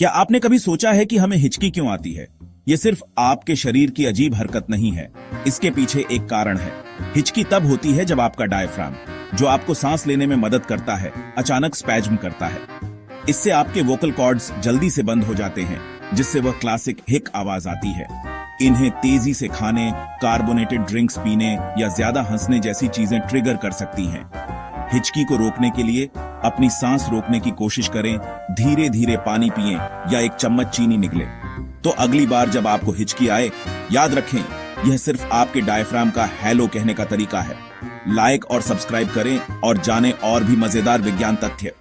क्या आपने कभी सोचा है कि हमें हिचकी क्यों आती है? ये सिर्फ आपके शरीर की अजीब हरकत नहीं है, इसके पीछे एक कारण है। हिचकी तब होती है जब आपका डायफ्राम, जो आपको सांस लेने में मदद करता है, अचानक स्पैज्म करता है। इससे आपके वोकल कॉर्ड्स जल्दी से बंद हो जाते हैं, जिससे वह क्लासिक हिक आवाज आती है। इन्हें तेजी से खाने, कार्बोनेटेड ड्रिंक्स पीने या ज्यादा हंसने जैसी चीजें ट्रिगर कर सकती हैं। हिचकी को रोकने के लिए अपनी सांस रोकने की कोशिश करें, धीरे धीरे पानी पिएं या एक चम्मच चीनी निगले। तो अगली बार जब आपको हिचकी आए, याद रखें, यह सिर्फ आपके डायफ्राम का हेलो कहने का तरीका है। लाइक और सब्सक्राइब करें और जानें और भी मजेदार विज्ञान तथ्य।